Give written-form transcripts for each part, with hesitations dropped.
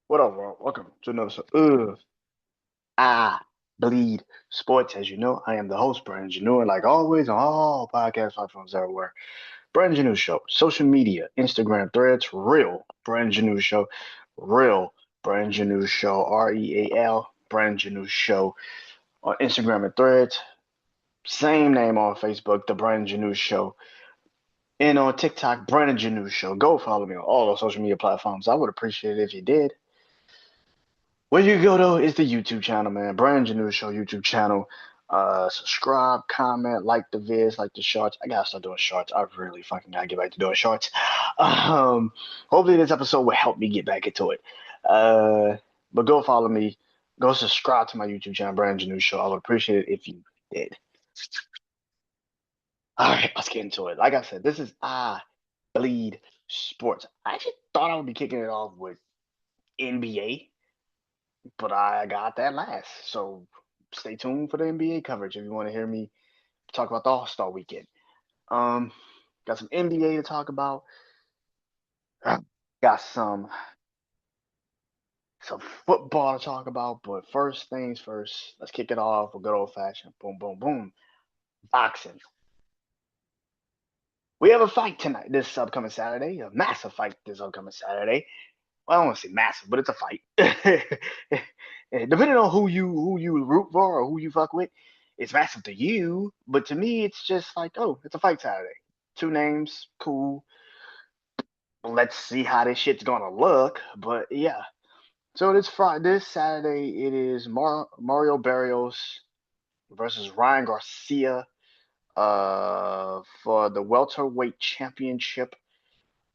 What up, bro? Welcome to another episode of I Bleed Sports. As you know, I am the host, BrandonJaneau, and like always on all podcast platforms everywhere. BrandonJaneau Show, social media, Instagram threads, real BrandonJaneau Show, real BrandonJaneau Show, REAL BrandonJaneau Show on Instagram and threads. Same name on Facebook, The BrandonJaneau Show. And on TikTok, BrandonJaneau Show. Go follow me on all those social media platforms. I would appreciate it if you did. Where you go though is the YouTube channel, man. BrandonJaneauShow YouTube channel. Subscribe, comment, like the vids, like the shorts. I gotta start doing shorts. I really fucking gotta get back to doing shorts. Um, Hopefully this episode will help me get back into it. Uh, but go follow me. Go subscribe to my YouTube channel, BrandonJaneauShow. I would appreciate it if you did. All right, let's get into it. Like I said, this is I Bleed Sports. I actually thought I would be kicking it off with NBA, but I got that last. So stay tuned for the NBA coverage if you want to hear me talk about the All Star weekend. Um, got some NBA to talk about. Got some football to talk about. But first things first, let's kick it off with good old fashioned boom, boom, boom. Boxing. We have a fight tonight, this upcoming Saturday, a massive fight this upcoming Saturday. Well, I don't want to say massive, but it's a fight. Depending on who you root for or who you fuck with, it's massive to you. But to me, it's just like, oh, it's a fight Saturday. Two names, cool. Let's see how this shit's gonna look. But yeah. So this Saturday, it is Mario Barrios versus Ryan Garcia for the welterweight championship.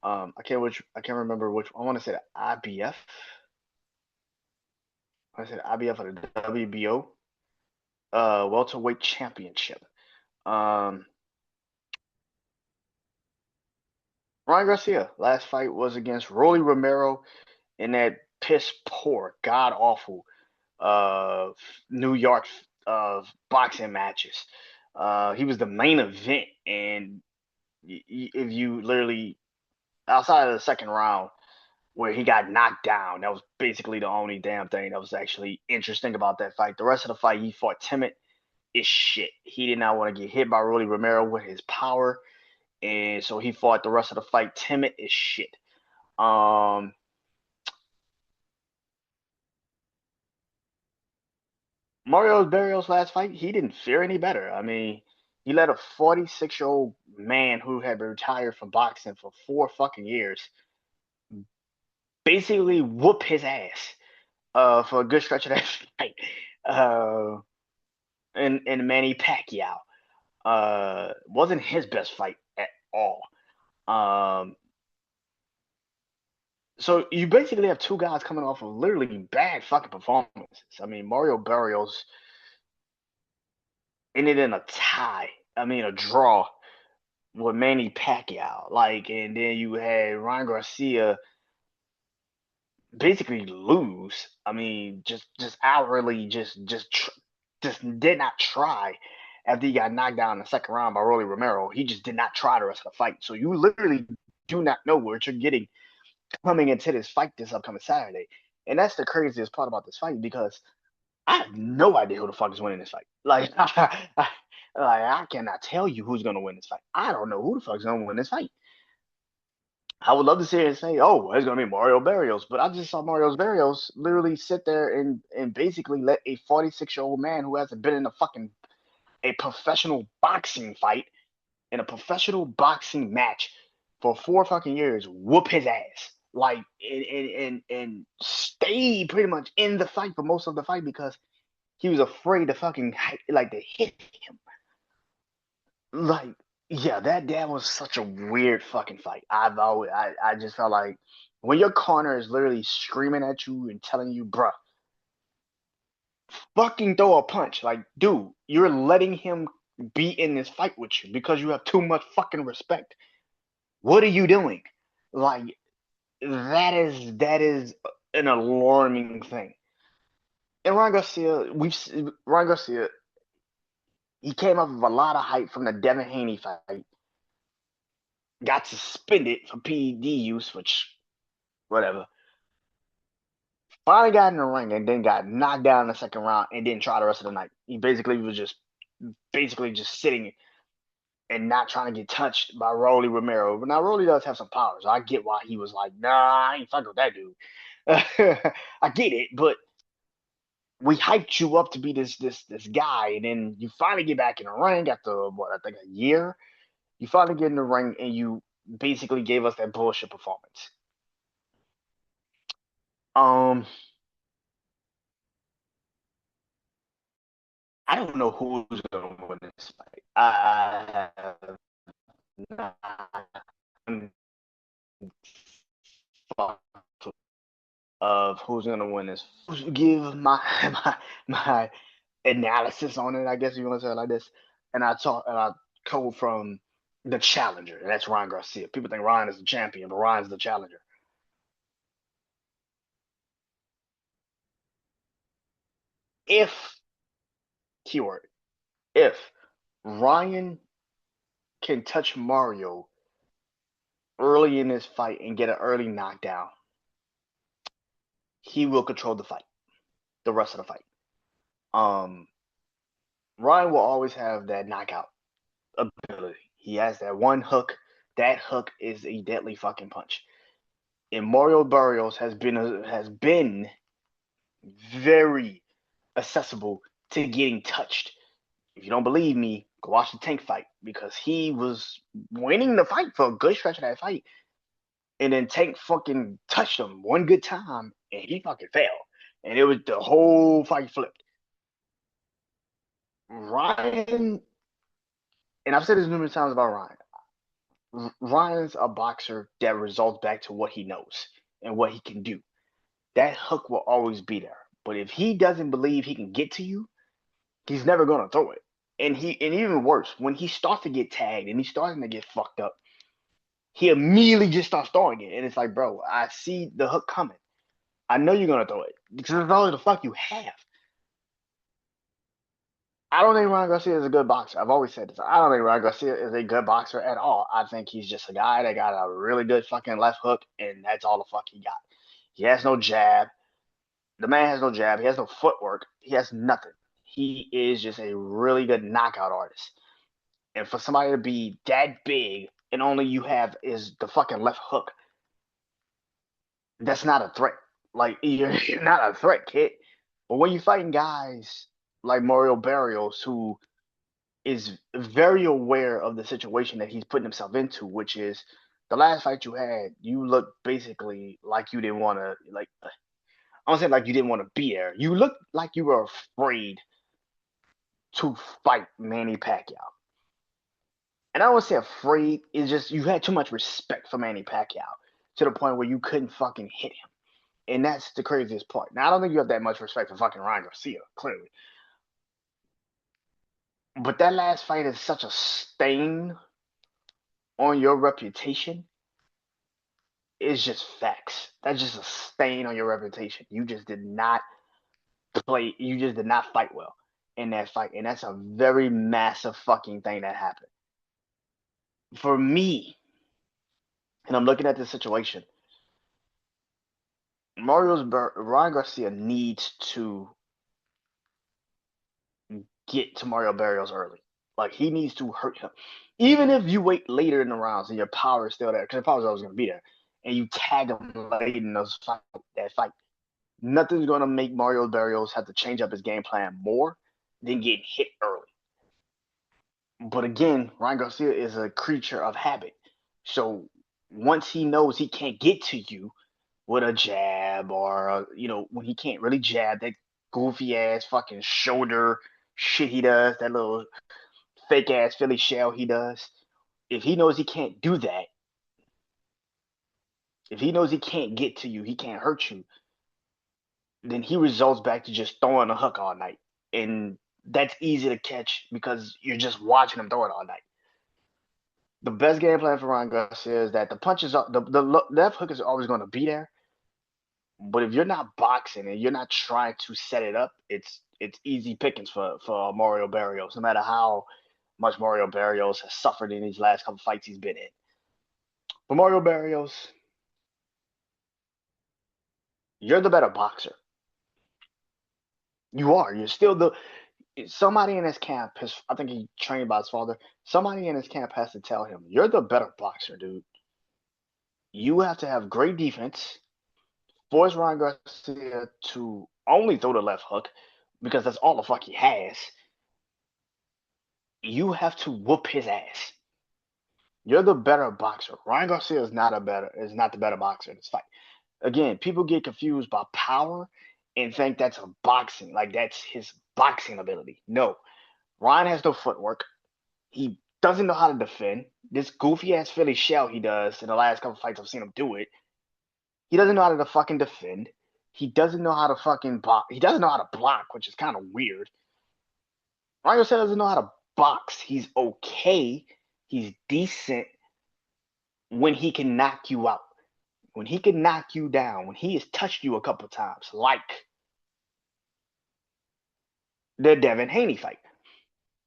I can't remember which. I want to say the IBF. I said IBF or the WBO welterweight championship. Um, Ryan Garcia last fight was against Rolly Romero in that piss poor, god awful uh New York boxing matches. He was the main event, and if you literally outside of the second round where he got knocked down, that was basically the only damn thing that was actually interesting about that fight. The rest of the fight, he fought timid is shit. He did not want to get hit by Rolly Romero with his power, and so he fought the rest of the fight timid as shit. Um, Mario Barrios' last fight, he didn't fare any better. I mean, he let a 46-year-old man who had been retired from boxing for 4 fucking years basically whoop his ass for a good stretch of that fight. Uh, and Manny Pacquiao wasn't his best fight at all. Um, So you basically have two guys coming off of literally bad fucking performances. I mean, Mario Barrios ended in a tie. I mean, a draw with Manny Pacquiao. Like, and then you had Ryan Garcia basically lose. I mean, just outwardly just did not try after he got knocked down in the second round by Rolly Romero. He just did not try the rest of the fight. So you literally do not know what you're getting coming into this fight this upcoming Saturday. And that's the craziest part about this fight because I have no idea who the fuck is winning this fight. Like, I cannot tell you who's gonna win this fight. I don't know who the fuck's gonna win this fight. I would love to see it and say, oh, it's gonna be Mario Barrios, but I just saw Mario Barrios literally sit there and basically let a 46-year-old man who hasn't been in a professional boxing fight in a professional boxing match for 4 fucking years whoop his ass. Like and stay pretty much in the fight for most of the fight because he was afraid to fucking like to hit him. Like, yeah, that was such a weird fucking fight. I just felt like when your corner is literally screaming at you and telling you, bruh, fucking throw a punch. Like, dude, you're letting him be in this fight with you because you have too much fucking respect. What are you doing? Like, that is an alarming thing. And Ryan Garcia, he came up with a lot of hype from the Devin Haney fight. Got suspended for PED use, which whatever. Finally got in the ring and then got knocked down in the second round and didn't try the rest of the night. He basically was just sitting and not trying to get touched by Rolly Romero. But now Rolly does have some power, so I get why he was like, nah, I ain't fucking with that dude. I get it, but we hyped you up to be this guy, and then you finally get back in the ring after what I think a year. You finally get in the ring and you basically gave us that bullshit performance. Um, I don't know who's gonna win this fight. I have not thought of who's gonna win this. Give my analysis on it, I guess you want to say it like this. And I code from the challenger, and that's Ryan Garcia. People think Ryan is the champion, but Ryan's the challenger. If keyword, if Ryan can touch Mario early in this fight and get an early knockdown, he will control the fight, the rest of the fight. Um, Ryan will always have that knockout ability. He has that one hook. That hook is a deadly fucking punch. And Mario Barrios has been very accessible to getting touched. If you don't believe me, go watch the Tank fight because he was winning the fight for a good stretch of that fight, and then Tank fucking touched him one good time, and he fucking fell, and it was the whole fight flipped. Ryan, and I've said this numerous times about Ryan. Ryan's a boxer that results back to what he knows and what he can do. That hook will always be there. But if he doesn't believe he can get to you, he's never gonna throw it. And even worse, when he starts to get tagged and he's starting to get fucked up, he immediately just starts throwing it. And it's like, bro, I see the hook coming. I know you're gonna throw it because that's all the fuck you have. I don't think Ryan Garcia is a good boxer. I've always said this. I don't think Ryan Garcia is a good boxer at all. I think he's just a guy that got a really good fucking left hook, and that's all the fuck he got. He has no jab. The man has no jab. He has no footwork. He has nothing. He is just a really good knockout artist. And for somebody to be that big and only you have is the fucking left hook, that's not a threat. Like you're not a threat, kid. But when you're fighting guys like Mario Barrios, who is very aware of the situation that he's putting himself into, which is the last fight you had, you looked basically like you didn't want to like. I don't say like you didn't want to be there. You looked like you were afraid to fight Manny Pacquiao. And I don't want to say afraid. It's just you had too much respect for Manny Pacquiao to the point where you couldn't fucking hit him. And that's the craziest part. Now I don't think you have that much respect for fucking Ryan Garcia, clearly. But that last fight is such a stain on your reputation. It's just facts. That's just a stain on your reputation. You just did not play. You just did not fight well in that fight, and that's a very massive fucking thing that happened. For me, and I'm looking at the situation, Ryan Garcia needs to get to Mario Barrios early. Like he needs to hurt him. Even if you wait later in the rounds and your power is still there, because your power is always going to be there, and you tag him late in that fight, nothing's going to make Mario Barrios have to change up his game plan more than getting hit early. But again, Ryan Garcia is a creature of habit. So once he knows he can't get to you with a jab or, when he can't really jab, that goofy ass fucking shoulder shit he does, that little fake ass Philly shell he does, if he knows he can't do that, if he knows he can't get to you, he can't hurt you, then he results back to just throwing a hook all night. And that's easy to catch because you're just watching him throw it all night. The best game plan for Ryan Garcia is that the punches are the left hook is always going to be there. But if you're not boxing and you're not trying to set it up, it's easy pickings for Mario Barrios, no matter how much Mario Barrios has suffered in these last couple fights he's been in. But Mario Barrios, You're the better boxer. You are. You're still the somebody in his camp. His I think he trained by his father. Somebody in his camp has to tell him, "You're the better boxer, dude. You have to have great defense. Force Ryan Garcia to only throw the left hook because that's all the fuck he has. You have to whoop his ass. You're the better boxer. Ryan Garcia is not the better boxer in this fight. Again, people get confused by power and think that's a boxing, like that's his boxing ability. No, Ryan has no footwork. He doesn't know how to defend. This goofy ass Philly shell he does in the last couple fights I've seen him do it. He doesn't know how to fucking defend. He doesn't know how to fucking block. He doesn't know how to block, which is kind of weird. Ryan Garcia doesn't know how to box. He's okay. He's decent when he can knock you out. When he can knock you down. When he has touched you a couple times, like the Devin Haney fight.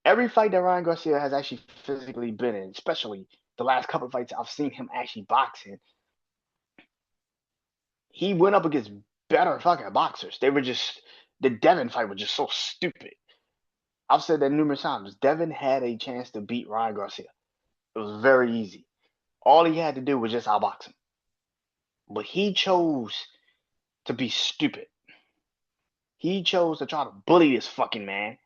Every fight that Ryan Garcia has actually physically been in, especially the last couple of fights I've seen him actually boxing, he went up against better fucking boxers. They were just the Devin fight was just so stupid. I've said that numerous times. Devin had a chance to beat Ryan Garcia. It was very easy. All he had to do was just outbox him. But he chose to be stupid. He chose to try to bully this fucking man,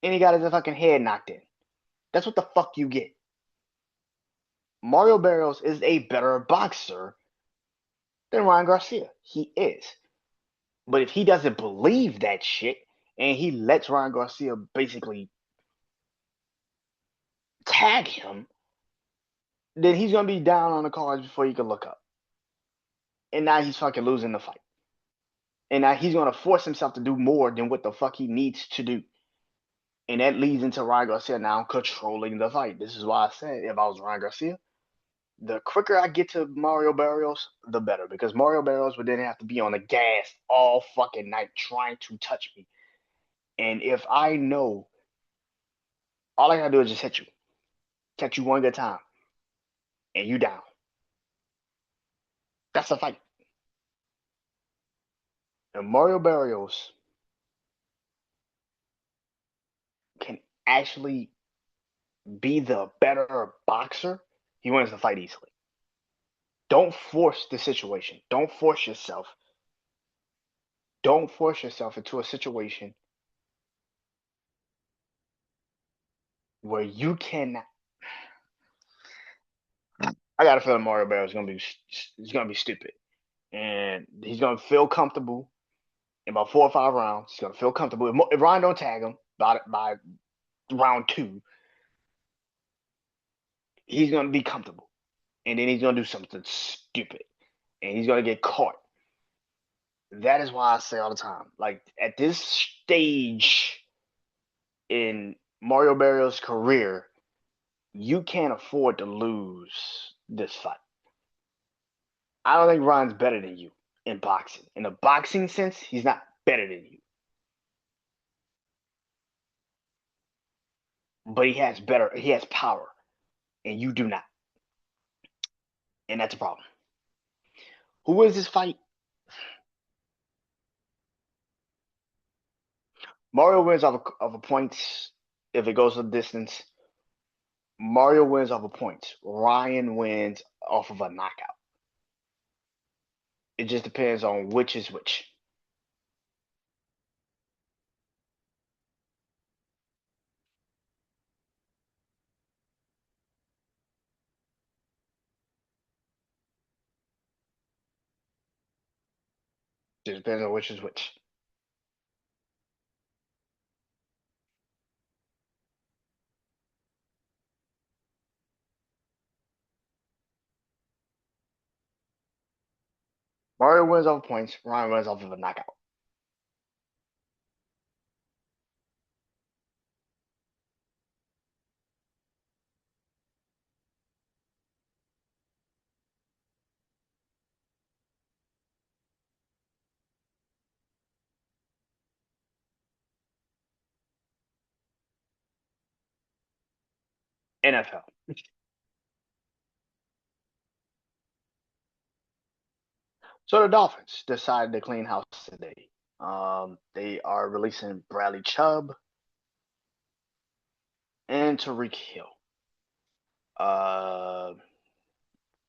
and he got his fucking head knocked in. That's what the fuck you get. Mario Barrios is a better boxer than Ryan Garcia. He is. But if he doesn't believe that shit and he lets Ryan Garcia basically tag him, then he's gonna be down on the cards before he can look up. And now he's fucking losing the fight. And now he's gonna force himself to do more than what the fuck he needs to do. And that leads into Ryan Garcia now controlling the fight. This is why I said if I was Ryan Garcia, the quicker I get to Mario Barrios, the better. Because Mario Barrios would then have to be on the gas all fucking night trying to touch me. And if I know all I gotta do is just hit you, catch you one good time, and you down. That's a fight. And Mario Barrios can actually be the better boxer. He wins the fight easily. Don't force the situation. Don't force yourself. Don't force yourself into a situation where you can. I got a feeling Mario Barrios is gonna be. He's gonna be stupid, and he's gonna feel comfortable in about 4 or 5 rounds. He's gonna feel comfortable. If Ryan don't tag him by round two, he's gonna be comfortable, and then he's gonna do something stupid, and he's gonna get caught. That is why I say all the time, like at this stage in Mario Barrios' career, you can't afford to lose this fight. I don't think Ryan's better than you in boxing. In a boxing sense, he's not better than you, but he has better. He has power, and you do not, and that's a problem. Who wins this fight? Mario wins off of points if it goes to the distance. Mario wins off of points. Ryan wins off of a knockout. It just depends on which is which. It just depends on which is which. Mario wins off of points. Ryan wins off of a knockout. NFL. So the Dolphins decided to clean house today. They are releasing Bradley Chubb and Tariq Hill. Uh,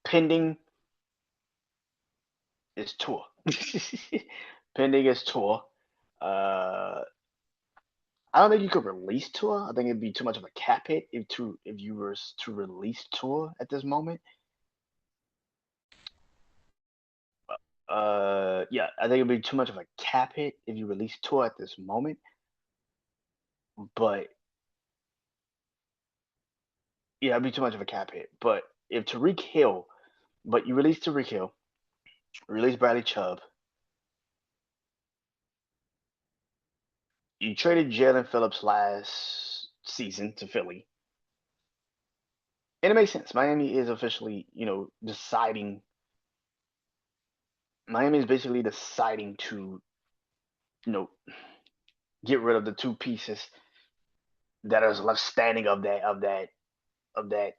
pending is tour. Pending is tour. Uh, I don't think you could release tour. I think it'd be too much of a cap hit if you were to release tour at this moment. Yeah, I think it'd be too much of a cap hit if you release tour at this moment. But yeah, it'd be too much of a cap hit. But if Tariq Hill, but you release Tariq Hill, release Bradley Chubb, you traded Jalen Phillips last season to Philly, and it makes sense. Miami is officially, deciding. Miami is basically deciding to, you know, get rid of the two pieces that is left standing of that.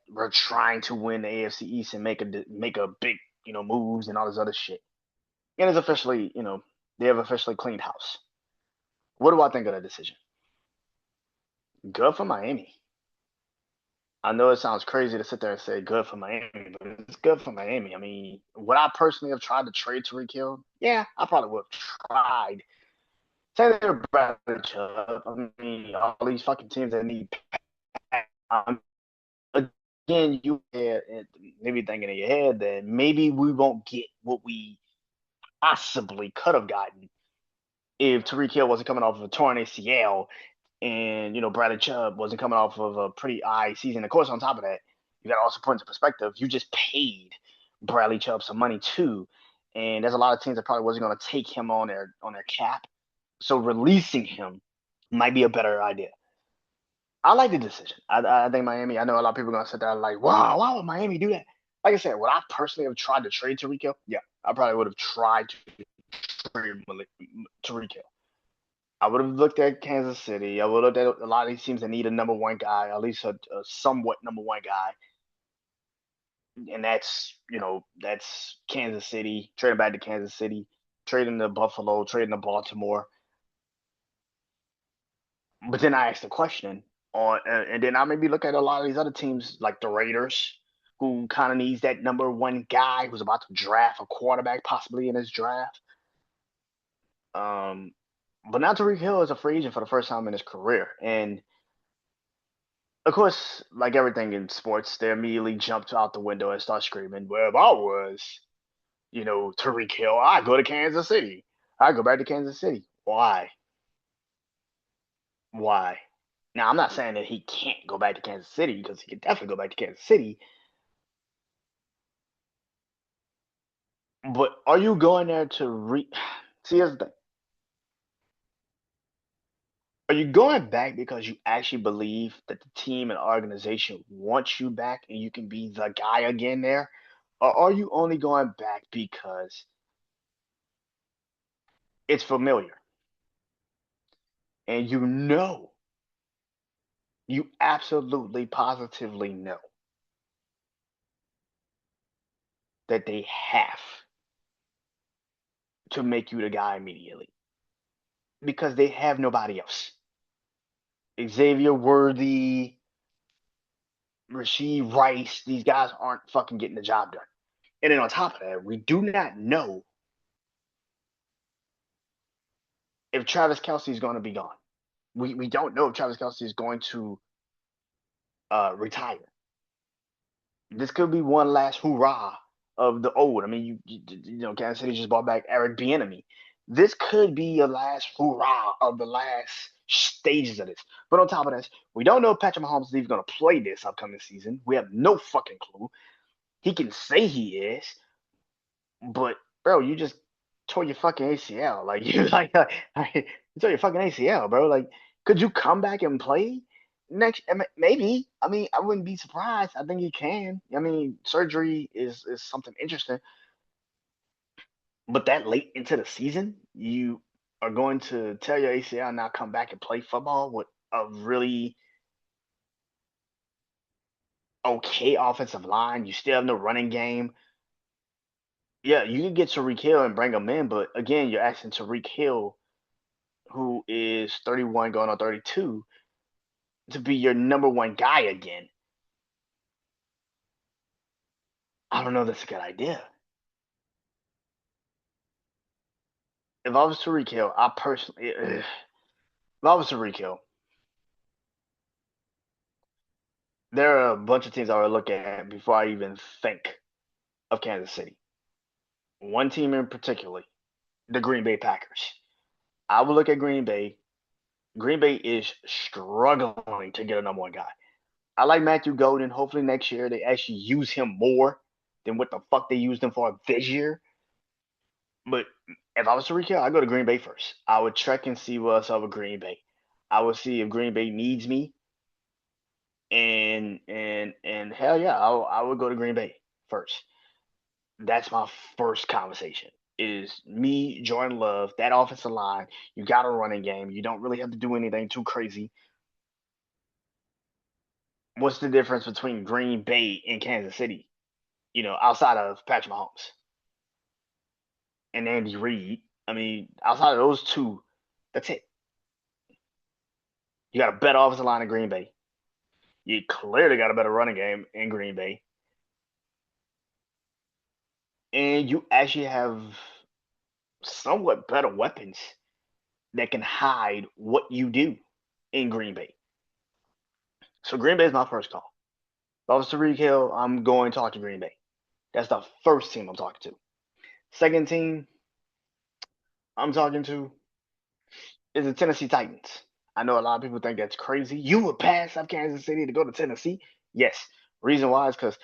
We're trying to win the AFC East and make a big, moves and all this other shit. And it's officially, they have officially cleaned house. What do I think of that decision? Good for Miami. I know it sounds crazy to sit there and say good for Miami, but it's good for Miami. I mean, would I personally have tried to trade Tariq Hill? Yeah, I probably would have tried. Say they're Bradley Chubb. I mean, all these fucking teams that need. Um, Again, you maybe thinking in your head that maybe we won't get what we possibly could have gotten if Tariq Hill wasn't coming off of a torn ACL and Bradley Chubb wasn't coming off of a pretty high season. Of course, on top of that, you got to also put into perspective, you just paid Bradley Chubb some money too, and there's a lot of teams that probably wasn't going to take him on their cap. So releasing him might be a better idea. I like the decision. I think Miami. I know a lot of people are going to sit there and like, wow, why would Miami do that? Like I said, would I personally have tried to trade Tariq Hill? Yeah, I probably would have tried to trade Tariq Hill. I would have looked at Kansas City. I would have looked at a lot of these teams that need a number one guy, at least a somewhat number one guy, and that's Kansas City. Trading back to Kansas City, trading to Buffalo, trading to Baltimore. But then I asked the question and then I maybe look at a lot of these other teams like the Raiders, who kind of needs that number one guy who's about to draft a quarterback possibly in his draft. Um, but now Tariq Hill is a free agent for the first time in his career, and of course, like everything in sports, they immediately jumped out the window and start screaming, "Well, if I was, Tariq Hill, I go to Kansas City. I go back to Kansas City. Why? Why?" Now, I'm not saying that he can't go back to Kansas City because he can definitely go back to Kansas City. But are you going there to See, here's the thing. Are you going back because you actually believe that the team and organization wants you back and you can be the guy again there? Or are you only going back because it's familiar and you absolutely positively know that they have to make you the guy immediately because they have nobody else. Xavier Worthy, Rasheed Rice, these guys aren't fucking getting the job done. And then on top of that, we do not know if Travis Kelce is going to be gone. We don't know if Travis Kelce is going to retire. This could be one last hurrah of the old. I mean, Kansas City just brought back Eric Bieniemy. This could be a last hurrah of the last stages of this. But on top of this, we don't know if Patrick Mahomes is even going to play this upcoming season. We have no fucking clue. He can say he is, but bro, you just tore your fucking ACL. Like you tore your fucking ACL, bro. Like, could you come back and play next? Maybe. I mean, I wouldn't be surprised. I think he can. I mean, surgery is something interesting, but that late into the season, you are going to tear your ACL and not come back and play football with a really okay offensive line. You still have no running game. Yeah, you can get Tariq Hill and bring him in, but again, you're asking Tariq Hill, who is 31 going on 32, to be your number one guy again. I don't know if that's a good idea. If I was Tariq Hill, I personally, if I was Tariq Hill, there are a bunch of teams I would look at before I even think of Kansas City. One team in particular, the Green Bay Packers. I would look at Green Bay. Green Bay is struggling to get a number one guy. I like Matthew Golden. Hopefully next year they actually use him more than what the fuck they used him for this year. But if I was to recap, I'd go to Green Bay first. I would check and see what's up with Green Bay. I would see if Green Bay needs me, and hell yeah, I would go to Green Bay first. That's my first conversation. Is me, Jordan Love, that offensive line. You got a running game. You don't really have to do anything too crazy. What's the difference between Green Bay and Kansas City? Outside of Patrick Mahomes and Andy Reid. I mean, outside of those two, that's it. You got a better offensive line in Green Bay. You clearly got a better running game in Green Bay, and you actually have somewhat better weapons that can hide what you do in Green Bay. So Green Bay is my first call. If I was Tariq Hill, I'm going to talk to Green Bay. That's the first team I'm talking to. Second team I'm talking to is the Tennessee Titans. I know a lot of people think that's crazy. You would pass up Kansas City to go to Tennessee? Yes. Reason why is because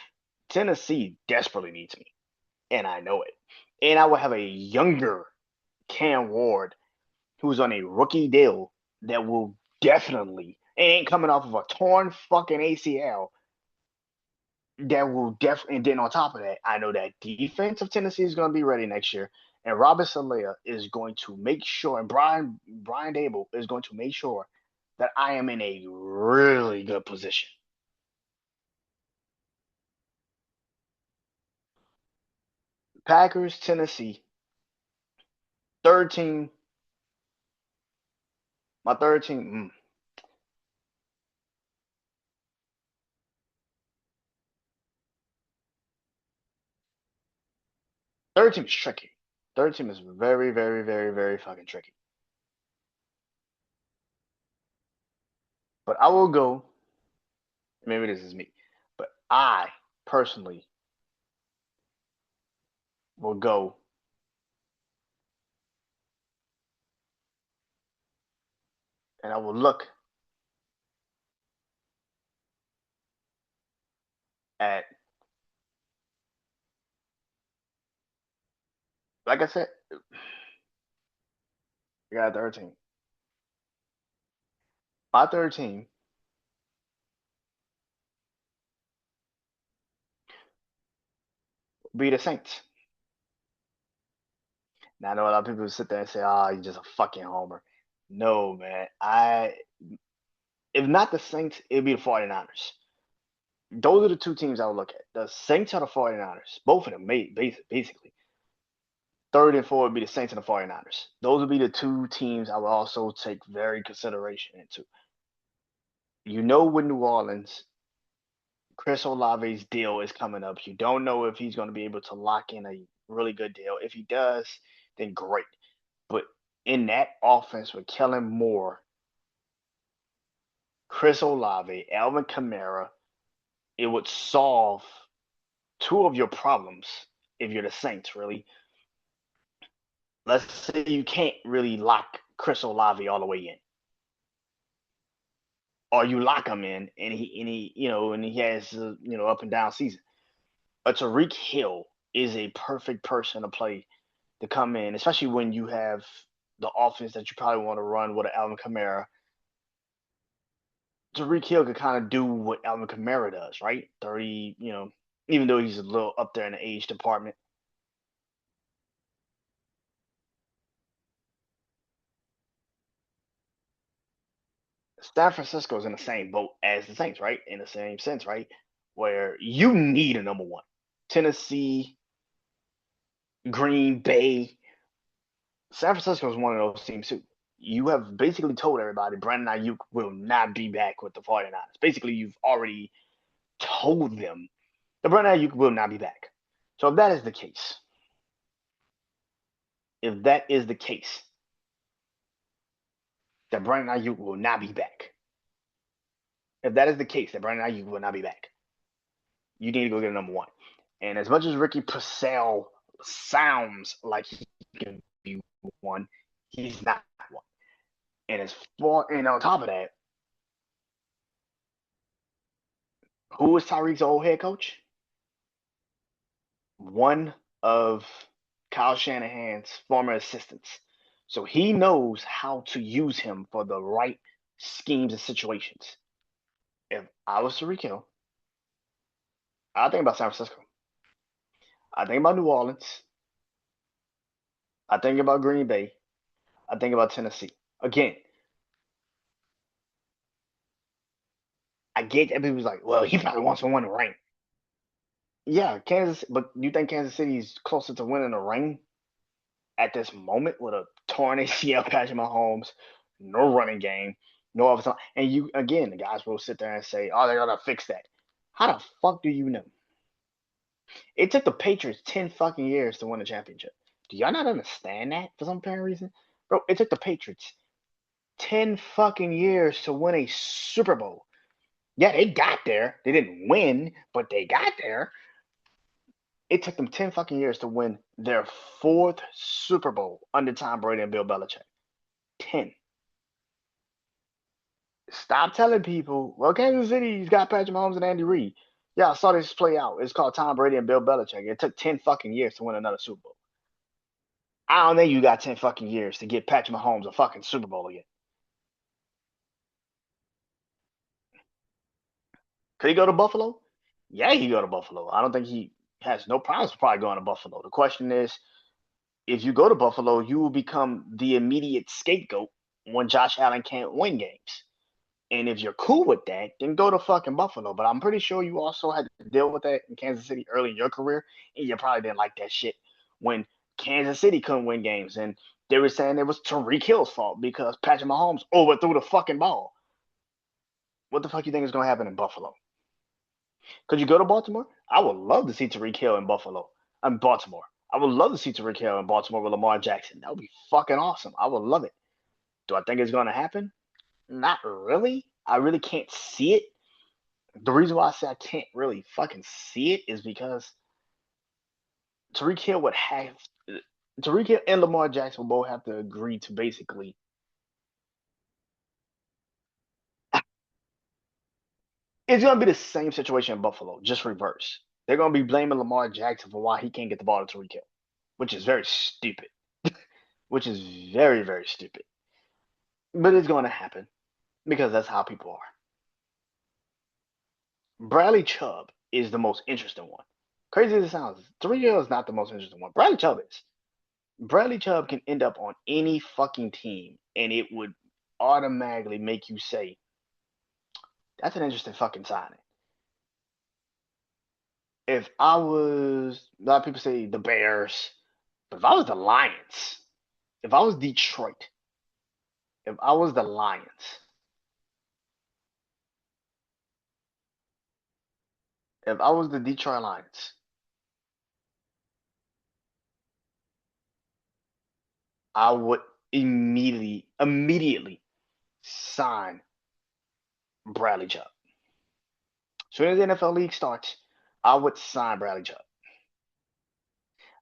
Tennessee desperately needs me, and I know it. And I will have a younger Cam Ward who's on a rookie deal that will definitely ain't coming off of a torn fucking ACL that will definitely. And then on top of that, I know that defense of Tennessee is going to be ready next year, and Robert Saleh is going to make sure, and Brian Dable is going to make sure that I am in a really good position. Packers, Tennessee, third team. My third team. Third team is tricky. Third team is very, very, very, very fucking tricky. But I will go. Maybe this is me, but I personally will go and I will look at, like I said, I got a third team. My third team will be the Saints. Now I know a lot of people sit there and say, "Oh, you're just a fucking homer." No, man. If not the Saints, it'd be the 49ers. Those are the two teams I would look at. The Saints or the 49ers. Both of them, basically. Third and fourth would be the Saints and the 49ers. Those would be the two teams I would also take very consideration into. With New Orleans, Chris Olave's deal is coming up. You don't know if he's going to be able to lock in a really good deal. If he does, then great. But in that offense with Kellen Moore, Chris Olave, Alvin Kamara, it would solve two of your problems if you're the Saints, really. Let's say you can't really lock Chris Olave all the way in. Or you lock him in and he has up and down season. But Tariq Hill is a perfect person to play to come in, especially when you have the offense that you probably want to run with Alvin Kamara. Tariq Hill could kind of do what Alvin Kamara does, right? 30, even though he's a little up there in the age department. San Francisco is in the same boat as the Saints, right? In the same sense, right? Where you need a number one. Tennessee, Green Bay. San Francisco is one of those teams too. You have basically told everybody Brandon Ayuk will not be back with the 49ers. Basically, you've already told them that Brandon Ayuk will not be back. So if that is the case, if that is the case, that Brandon Ayuk will not be back. If that is the case, that Brandon Ayuk will not be back, you need to go get a number one. And as much as Ricky Purcell sounds like he can be one, he's not one. And as far and on top of that, who is Tyreek's old head coach? One of Kyle Shanahan's former assistants. So he knows how to use him for the right schemes and situations. If I was Tyreek Hill, I think about San Francisco. I think about New Orleans. I think about Green Bay. I think about Tennessee. Again, I get that people's like, well, he probably wants to win the ring. Yeah, Kansas, but you think Kansas City is closer to winning a ring at this moment with a torn ACL, Patrick Mahomes, no running game, no offense, and you again, the guys will sit there and say, "Oh, they're gonna fix that." How the fuck do you know? It took the Patriots 10 fucking years to win a championship. Do y'all not understand that for some apparent reason, bro? It took the Patriots 10 fucking years to win a Super Bowl. Yeah, they got there. They didn't win, but they got there. It took them 10 fucking years to win their fourth Super Bowl under Tom Brady and Bill Belichick. 10. Stop telling people, well, Kansas City's got Patrick Mahomes and Andy Reid. Yeah, I saw this play out. It's called Tom Brady and Bill Belichick. It took 10 fucking years to win another Super Bowl. I don't think you got 10 fucking years to get Patrick Mahomes a fucking Super Bowl again. Could he go to Buffalo? Yeah, he go to Buffalo. I don't think he has no problems probably going to Buffalo. The question is, if you go to Buffalo, you will become the immediate scapegoat when Josh Allen can't win games. And if you're cool with that, then go to fucking Buffalo. But I'm pretty sure you also had to deal with that in Kansas City early in your career, and you probably didn't like that shit when Kansas City couldn't win games, and they were saying it was Tyreek Hill's fault because Patrick Mahomes overthrew the fucking ball. What the fuck you think is gonna happen in Buffalo? Could you go to Baltimore? I would love to see Tyreek Hill in Buffalo. I'm Baltimore. I would love to see Tyreek Hill in Baltimore with Lamar Jackson. That would be fucking awesome. I would love it. Do I think it's gonna happen? Not really. I really can't see it. The reason why I say I can't really fucking see it is because Tyreek Hill would have Tyreek Hill and Lamar Jackson will both have to agree to basically. It's gonna be the same situation in Buffalo, just reverse. They're gonna be blaming Lamar Jackson for why he can't get the ball to Tyreek Hill, which is very stupid. Which is very, very stupid. But it's gonna happen because that's how people are. Bradley Chubb is the most interesting one. Crazy as it sounds, Tyreek Hill is not the most interesting one. Bradley Chubb is. Bradley Chubb can end up on any fucking team, and it would automatically make you say, that's an interesting fucking signing. If I was, a lot of people say the Bears, but if I was the Lions, if I was Detroit, if I was the Lions, if I was the Detroit Lions, I would immediately sign Bradley Chubb. As soon as the NFL league starts, I would sign Bradley Chubb.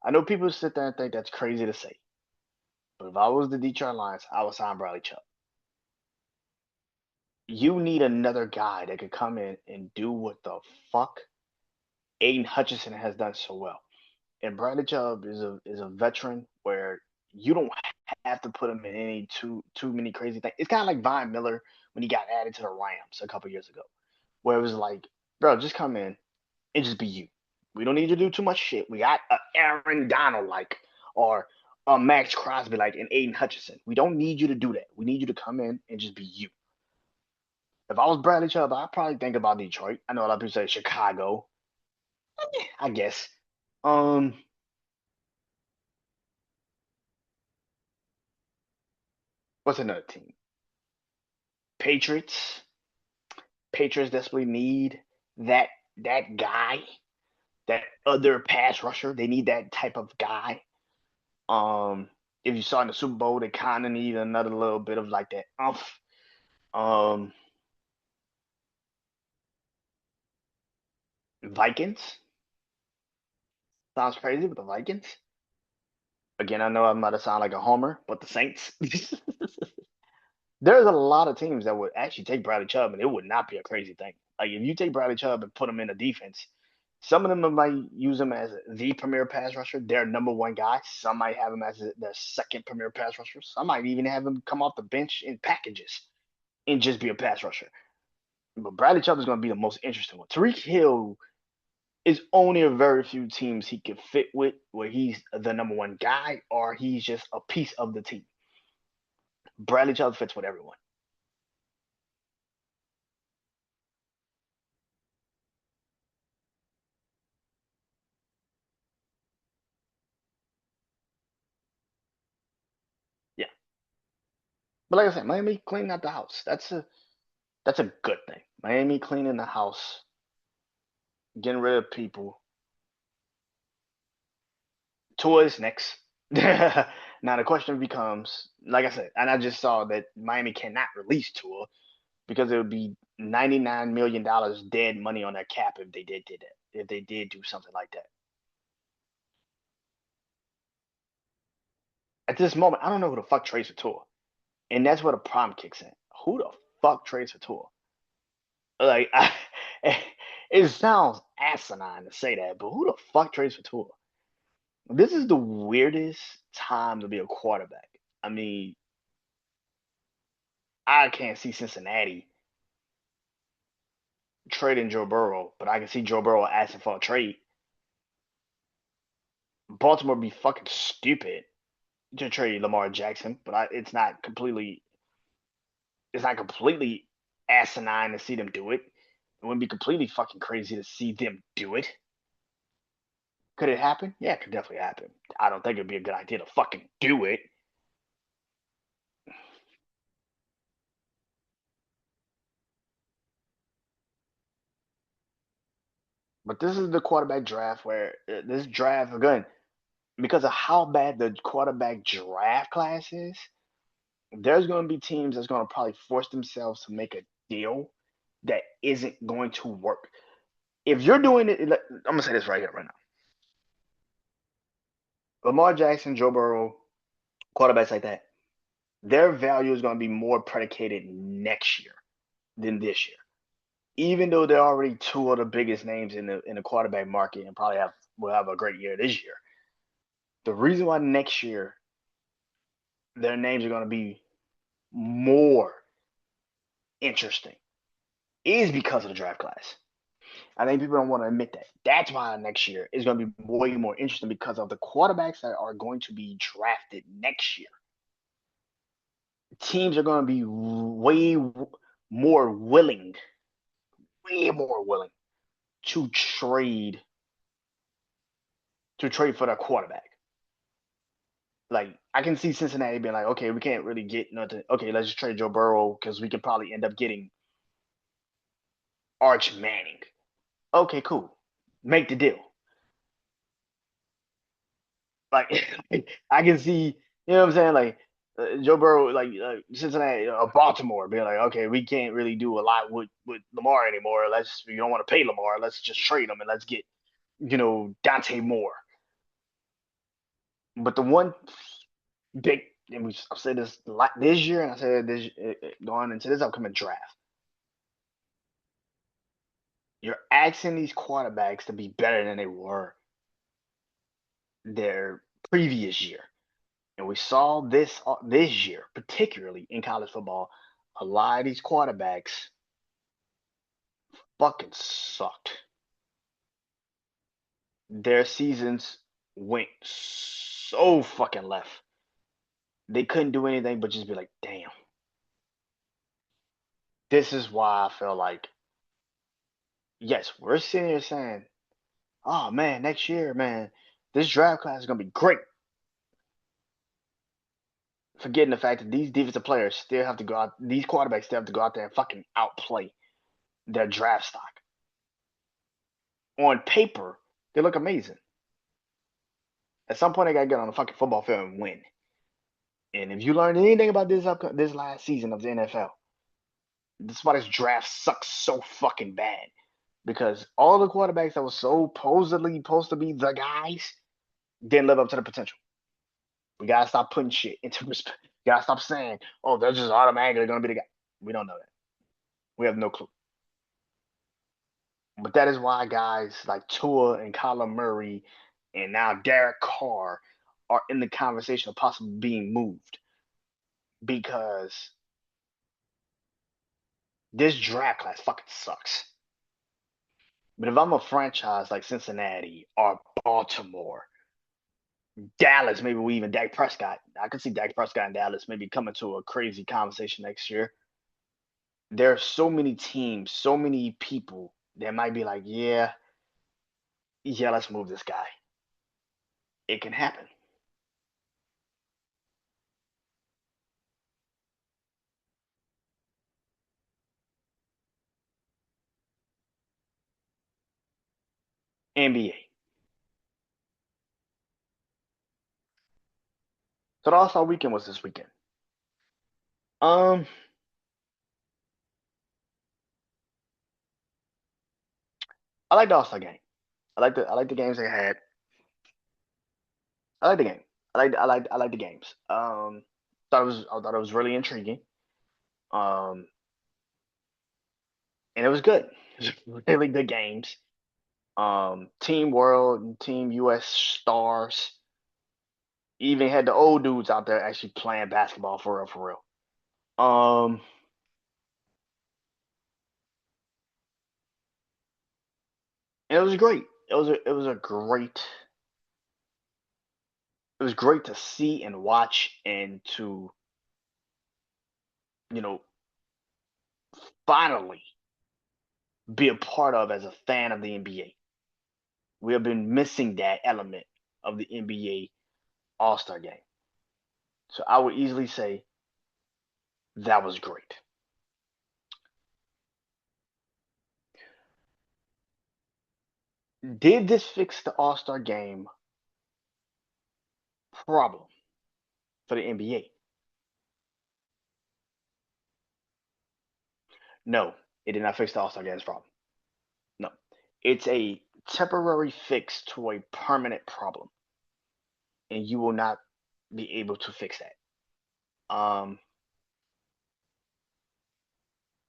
I know people sit there and think that's crazy to say, but if I was the Detroit Lions, I would sign Bradley Chubb. You need another guy that could come in and do what the fuck Aiden Hutchinson has done so well. And Bradley Chubb is a veteran where you don't have to put him in any too many crazy things. It's kind of like Von Miller when he got added to the Rams a couple years ago, where it was like, bro, just come in and just be you. We don't need you to do too much shit. We got a Aaron Donald like or a Max Crosby like and Aiden Hutchinson. We don't need you to do that. We need you to come in and just be you. If I was Bradley Chubb, I'd probably think about Detroit. I know a lot of people say Chicago. I guess. Um, What's another team? Patriots. Patriots desperately need that that guy, that other pass rusher. They need that type of guy. Um, if you saw in the Super Bowl, they kind of need another little bit of like that umph. Um, Vikings. Sounds crazy, but the Vikings. Again, I know I'm about to sound like a homer, but the Saints. There's a lot of teams that would actually take Bradley Chubb, and it would not be a crazy thing. Like if you take Bradley Chubb and put him in a defense, some of them might use him as the premier pass rusher, their number one guy. Some might have him as their second premier pass rusher. Some might even have him come off the bench in packages and just be a pass rusher. But Bradley Chubb is going to be the most interesting one. Tariq Hill is only a very few teams he could fit with where he's the number one guy or he's just a piece of the team. Bradley Chubb fits with everyone. Yeah. But like I said, Miami cleaning out the house. That's a good thing. Miami cleaning the house, getting rid of people. Tua is next. Now the question becomes, like I said, and I just saw that Miami cannot release Tua because it would be $99 million dead money on their cap if they did that. If they did do something like that. At this moment, I don't know who the fuck trades for Tua, and that's where the problem kicks in. Who the fuck trades for Tua? Like, it sounds asinine to say that, but who the fuck trades for Tua? This is the weirdest time to be a quarterback. I mean, I can't see Cincinnati trading Joe Burrow, but I can see Joe Burrow asking for a trade. Baltimore be fucking stupid to trade Lamar Jackson, but it's not completely asinine to see them do it. It wouldn't be completely fucking crazy to see them do it. Could it happen? Yeah, it could definitely happen. I don't think it'd be a good idea to fucking do it. But this is the quarterback draft where this draft again, because of how bad the quarterback draft class is, there's going to be teams that's going to probably force themselves to make a deal that isn't going to work. If you're doing it, I'm gonna say this right here, right now. Lamar Jackson, Joe Burrow, quarterbacks like that, their value is going to be more predicated next year than this year. Even though they're already two of the biggest names in the quarterback market and probably will have a great year this year. The reason why next year their names are going to be more interesting is because of the draft class. I think people don't want to admit that. That's why next year is going to be way more interesting because of the quarterbacks that are going to be drafted next year. Teams are going to be more willing, way more willing to trade for their quarterback. Like I can see Cincinnati being like, okay, we can't really get nothing. Okay, let's just trade Joe Burrow because we could probably end up getting Arch Manning. Okay, cool. Make the deal. Like I can see, you know what I'm saying? Like Joe Burrow, like Cincinnati or Baltimore, being like, okay, we can't really do a lot with Lamar anymore. We don't want to pay Lamar. Let's just trade him and let's get Dante Moore. But the one big, and I've said this this year, and I said this going into this upcoming draft. You're asking these quarterbacks to be better than they were their previous year. And we saw this year, particularly in college football, a lot of these quarterbacks fucking sucked. Their seasons went so fucking left. They couldn't do anything but just be like, damn. This is why I feel like, yes, we're sitting here saying, oh man, next year, man, this draft class is gonna be great. forgetting the fact that these defensive players still have to go out. These quarterbacks still have to go out there and fucking outplay their draft stock. On paper, they look amazing. At some point, they gotta get on the fucking football field and win. And if you learned anything about this last season of the NFL, this is why this draft sucks so fucking bad. Because all the quarterbacks that were supposedly supposed to be the guys didn't live up to the potential. We gotta stop putting shit into respect. We gotta stop saying, "Oh, they're just automatically gonna be the guy." We don't know that. We have no clue. But that is why guys like Tua and Kyler Murray and now Derek Carr are in the conversation of possibly being moved because this draft class fucking sucks. But if I'm a franchise like Cincinnati or Baltimore, Dallas, maybe we even Dak Prescott, I could see Dak Prescott and Dallas maybe coming to a crazy conversation next year. There are so many teams, so many people that might be like, yeah, let's move this guy. It can happen. NBA. So the All Star weekend was this weekend. Um, I like the All Star game. I like the games they had. I like the game. I like the games. I thought it was really intriguing. Um, and it was good. It was really good games. Team World and Team US stars even had the old dudes out there actually playing basketball for real, for real. And it was great. It was great to see and watch and to you know finally be a part of as a fan of the NBA. We have been missing that element of the NBA All Star game. So I would easily say that was great. Did this fix the All Star game problem for the NBA? No, it did not fix the All Star game's problem. No, it's a temporary fix to a permanent problem, and you will not be able to fix that.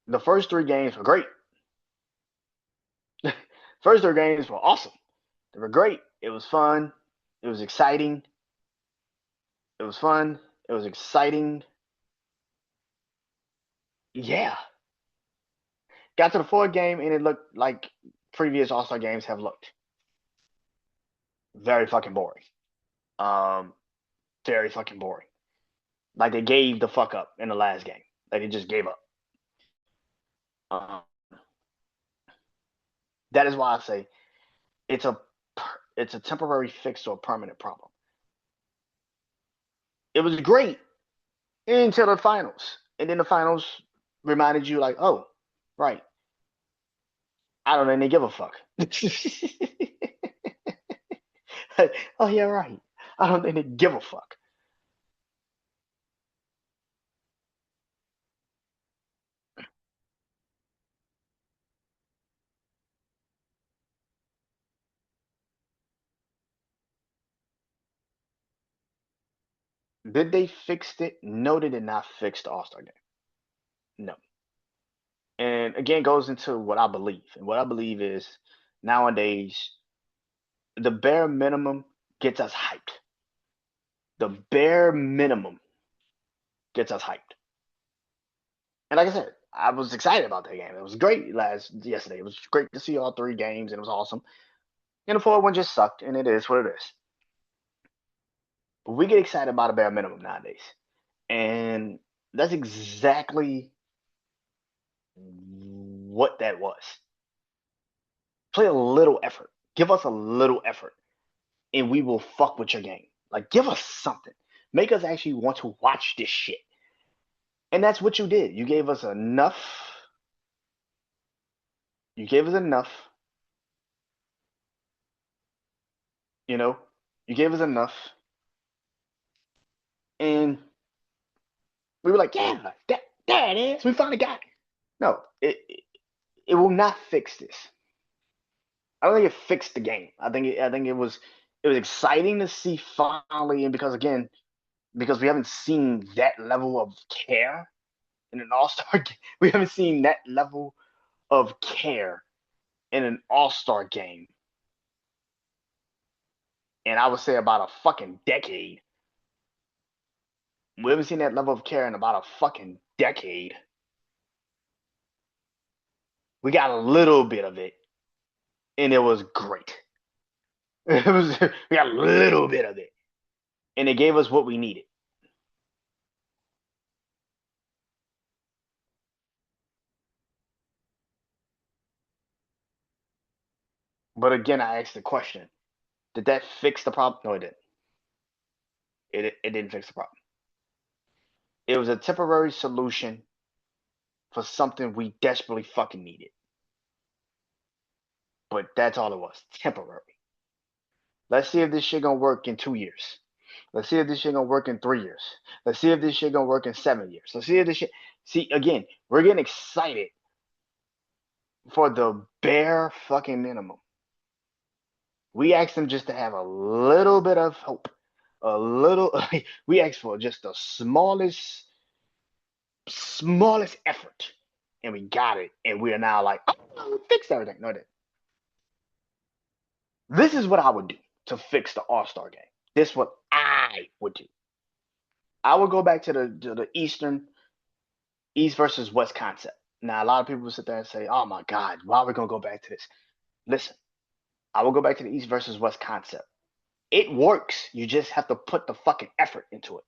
The first three games were great. First three games were awesome. They were great. It was fun. It was exciting. It was fun. It was exciting. Yeah. Got to the fourth game and it looked like previous All Star games have looked. Very fucking boring. Um, very fucking boring. Like they gave the fuck up in the last game. Like they just gave up. Um, that is why I say it's a it's a temporary fix to a permanent problem. It was great until the finals, and then the finals reminded you like, oh, right, I don't even give a fuck. Oh yeah, right. I don't even give a fuck. Did they fix it? No, they did not fix the All Star game. No. And again, goes into what I believe. And what I believe is nowadays, the bare minimum gets us hyped. The bare minimum gets us hyped. And like I said, I was excited about that game. It was great yesterday. It was great to see all three games, and it was awesome. And the fourth one just sucked, and it is what it is. But we get excited about a bare minimum nowadays, and that's exactly what that was. Play a little effort. Give us a little effort, and we will fuck with your game. Like, give us something. Make us actually want to watch this shit. And that's what you did. You gave us enough. You gave us enough. You know, you gave us enough. And we were like, yeah, there it is. We finally got it. No, it will not fix this. I don't think it fixed the game. I think it was exciting to see finally, and because we haven't seen that level of care in an all-star game. We haven't seen that level of care in an all-star game. And I would say about a fucking decade. We haven't seen that level of care in about a fucking decade. We got a little bit of it, and it was great. It was we got a little bit of it, and it gave us what we needed. But again, I asked the question: did that fix the problem? No, it didn't. It didn't fix the problem. It was a temporary solution for something we desperately fucking needed. But that's all it was. Temporary. Let's see if this shit gonna work in 2 years. Let's see if this shit gonna work in 3 years. Let's see if this shit gonna work in 7 years. Let's see if this shit. See again, we're getting excited for the bare fucking minimum. We asked them just to have a little bit of hope, a little. We asked for just the smallest effort, and we got it. And we are now like, oh, we fixed everything. No, that. This is what I would do to fix the All Star game. This is what I would do. I would go back to the East versus West concept. Now, a lot of people will sit there and say, "Oh my God, why are we gonna go back to this?" Listen, I will go back to the East versus West concept. It works. You just have to put the fucking effort into it.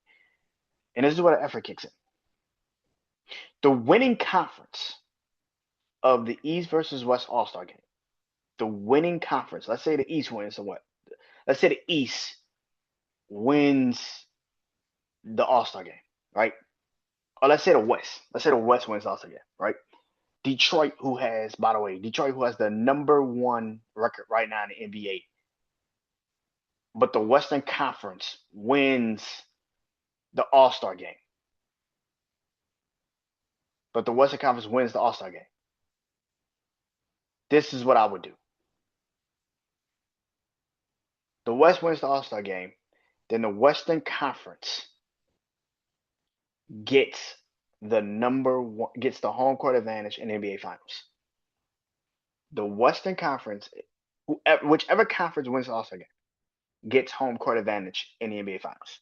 And this is where the effort kicks in. The winning conference of the East versus West All Star game. The winning conference. Let's say the East wins, or what? Let's say the East wins the All Star game, right? Or let's say the West. Let's say the West wins the All Star game, right? Detroit, who has, by the way, Detroit, who has the #1 record right now in the NBA, but the Western Conference wins the All Star game. But the Western Conference wins the All Star game. This is what I would do. The West wins the All Star game, then the Western Conference gets the #1, gets the home court advantage in the NBA Finals. The Western Conference, whichever conference wins the All Star game, gets home court advantage in the NBA Finals.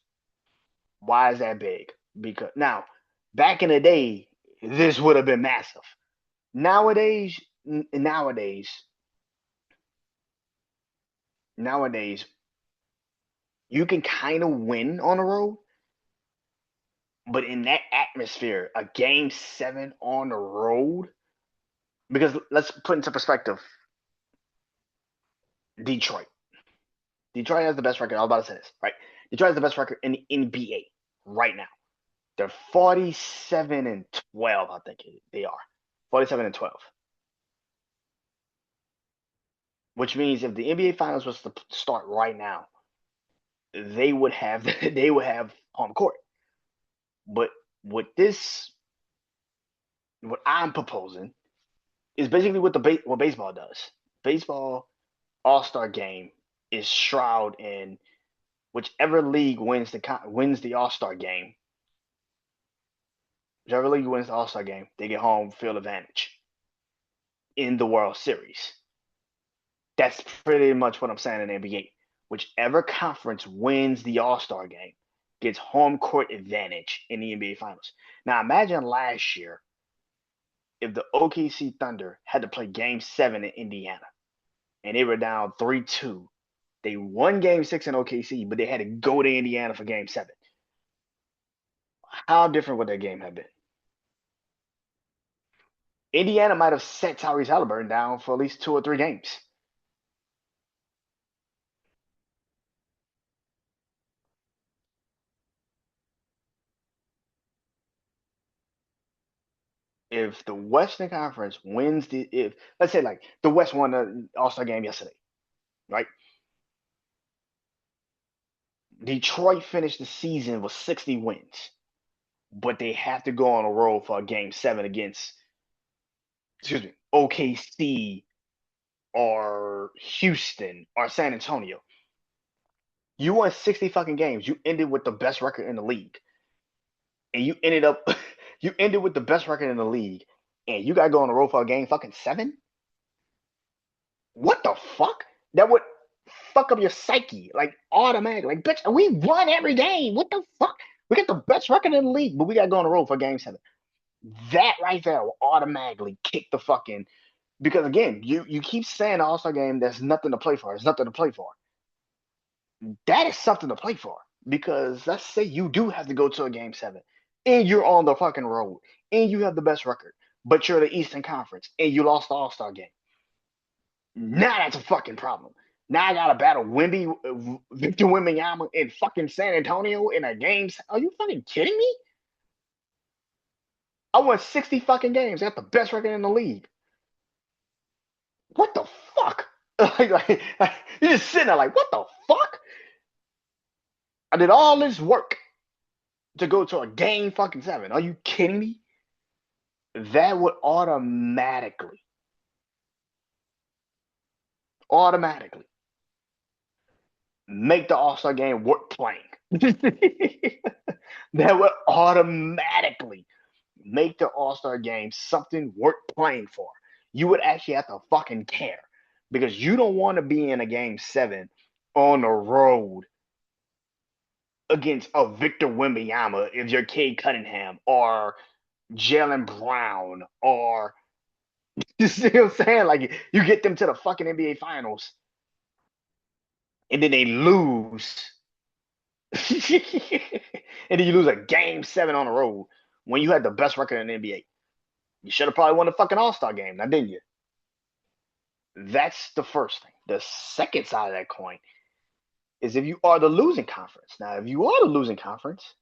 Why is that big? Because now, back in the day, this would have been massive. Nowadays, nowadays, you can kind of win on the road, but in that atmosphere, a game 7 on the road, because let's put into perspective, Detroit. Detroit has the best record. I was about to say this, right? Detroit has the best record in the NBA right now. They're 47-12, I think they are. 47-12. Which means if the NBA Finals was to start right now, they would have home court. But what I'm proposing is basically what baseball does. Baseball All-Star game is shrouded in whichever league wins the All-Star game. Whichever league wins the All-Star game, they get home field advantage in the World Series. That's pretty much what I'm saying in the NBA. Whichever conference wins the All-Star game gets home court advantage in the NBA Finals. Now imagine last year if the OKC Thunder had to play Game 7 in Indiana and they were down 3-2. They won Game 6 in OKC, but they had to go to Indiana for Game 7. How different would that game have been? Indiana might have set Tyrese Halliburton down for at least 2 or 3 games. If the Western Conference wins if let's say like the West won the All-Star game yesterday, right? Detroit finished the season with 60 wins, but they have to go on a road for a game 7 against, excuse me, OKC or Houston or San Antonio. You won 60 fucking games. You ended with the best record in the league. And you ended up you ended with the best record in the league. And you gotta go on the road for a game fucking 7? What the fuck? That would fuck up your psyche, like automatic. Like, bitch, we won every game. What the fuck? We got the best record in the league, but we gotta go on the road for game 7. That right there will automatically kick the fucking, because again, you keep saying the All-Star game, there's nothing to play for. There's nothing to play for. That is something to play for. Because let's say you do have to go to a game 7 and you're on the fucking road and you have the best record, but you're the Eastern Conference and you lost the All-Star game. Now that's a fucking problem. Now I gotta battle Victor Wembanyama in fucking San Antonio in a game. Are you fucking kidding me? I won 60 fucking games. I got the best record in the league. What the fuck? You're just sitting there like, what the fuck? I did all this work to go to a game fucking 7. Are you kidding me? That would automatically make the All-Star game worth playing. That would automatically make the All-Star game something worth playing for. You would actually have to fucking care because you don't want to be in a game 7 on the road against a Victor Wembanyama if you're Cade Cunningham or Jalen Brown or you see what I'm saying? Like you get them to the fucking NBA finals and then they lose. And then you lose a game 7 on the road when you had the best record in the NBA. You should have probably won the fucking All-Star game, now didn't you? That's the first thing. The second side of that coin is if you are the losing conference. Now, if you are the losing conference,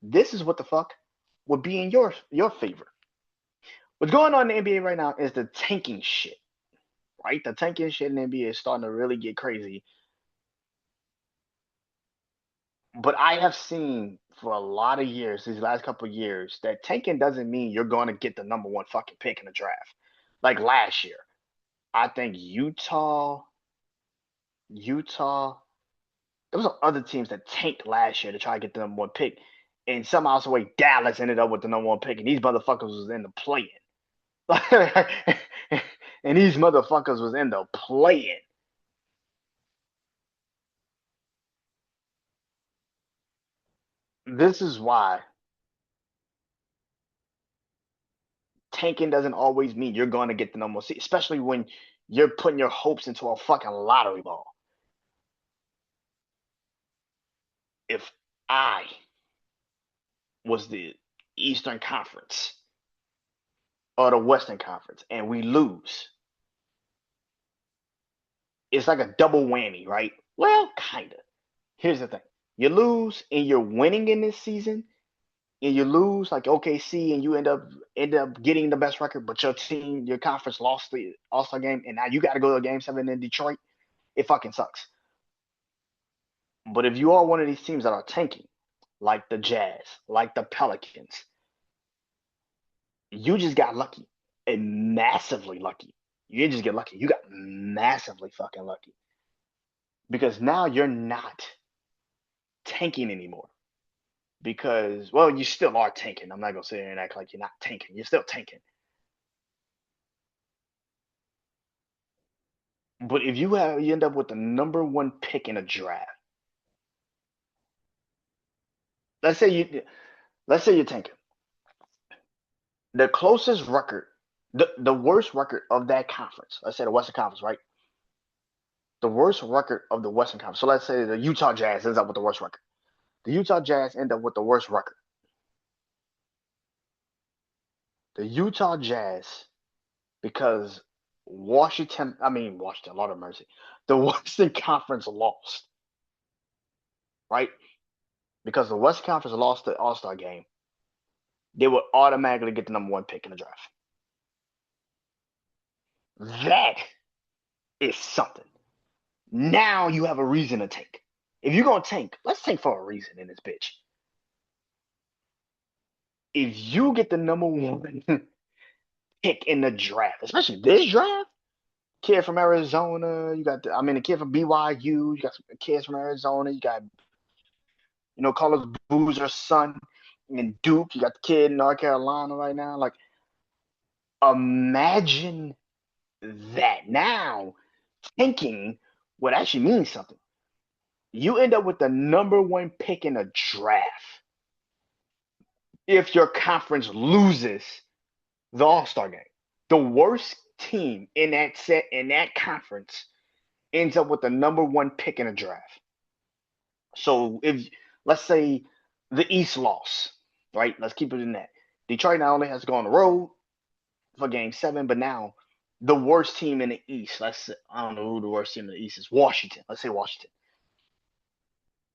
this is what the fuck would be in your favor. What's going on in the NBA right now is the tanking shit, right? The tanking shit in the NBA is starting to really get crazy. But I have seen for a lot of years, these last couple of years, that tanking doesn't mean you're going to get the number one fucking pick in the draft. Like last year, I think Utah, there was some other teams that tanked last year to try to get the number one pick. And somehow, some way, Dallas ended up with the number one pick, and these motherfuckers was in the playing. And these motherfuckers was in the playing. This is why tanking doesn't always mean you're going to get the number one seed, especially when you're putting your hopes into a fucking lottery ball. If I was the Eastern Conference or the Western Conference and we lose, it's like a double whammy, right? Well, kind of. Here's the thing. You lose and you're winning in this season, and you lose like OKC and you end up getting the best record, but your team, your conference lost the All-Star game, and now you got to go to game 7 in Detroit. It fucking sucks. But if you are one of these teams that are tanking, like the Jazz, like the Pelicans, you just got lucky and massively lucky. You didn't just get lucky, you got massively fucking lucky because now you're not tanking anymore. Because, well, you still are tanking. I'm not going to sit here and act like you're not tanking. You're still tanking. But if you end up with the number one pick in a draft, let's say you let's say you're tanking. The closest record, the worst record of that conference, let's say the Western Conference, right? The worst record of the Western Conference. So let's say the Utah Jazz ends up with the worst record. The Utah Jazz end up with the worst record. The Utah Jazz, because Washington, Lord of mercy, the Western Conference lost, right? Because the Western Conference lost the All Star game. they would automatically get the number one pick in the draft. That is something. Now you have a reason to tank. If you're gonna tank, let's tank for a reason in this bitch. If you get the number one pick in the draft, especially this draft, kid from Arizona, you got the kid from BYU, you got some kids from Arizona, you got Carlos Boozer's son in Duke, you got the kid in North Carolina right now. Like, imagine that. Now tanking would actually mean something. You end up with the number one pick in a draft if your conference loses the All-Star game. The worst team in that conference ends up with the number one pick in a draft. So if let's say the East lost, right? Let's keep it in that. Detroit not only has to go on the road for game 7, but now the worst team in the East, I don't know who the worst team in the East is, Washington. Let's say Washington.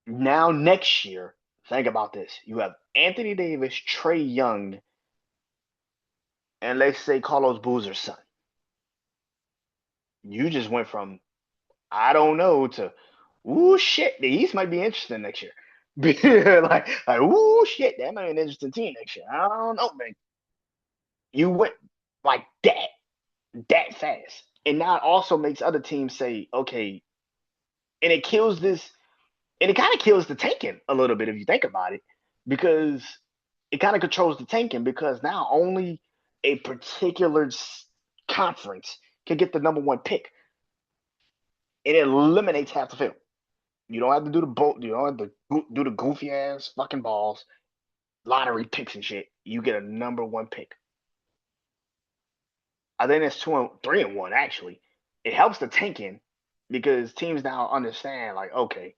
Now next year, think about this. You have Anthony Davis, Trae Young, and let's say Carlos Boozer's son. You just went from I don't know to ooh shit, the East might be interesting next year. like ooh shit, that might be an interesting team next year. I don't know, man. You went like that fast. And now it also makes other teams say, okay, and it kills this, and it kind of kills the tanking a little bit if you think about it, because it kind of controls the tanking because now only a particular conference can get the number one pick. It eliminates half the field. You don't have to do the boat. You don't have to do the goofy ass fucking balls, lottery picks and shit. You get a number one pick. I think it's 3-1 actually. It helps the tanking because teams now understand like, okay,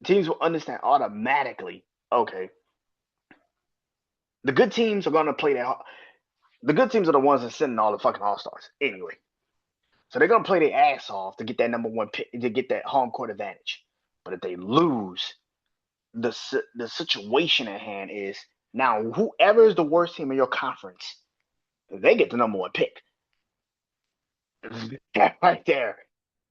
teams will understand automatically. Okay, the good teams are gonna play that. The good teams are the ones that send all the fucking all stars anyway. So they're gonna play their ass off to get that number one pick to get that home court advantage. But if they lose, the situation at hand is now whoever is the worst team in your conference, they get the number one pick. That right there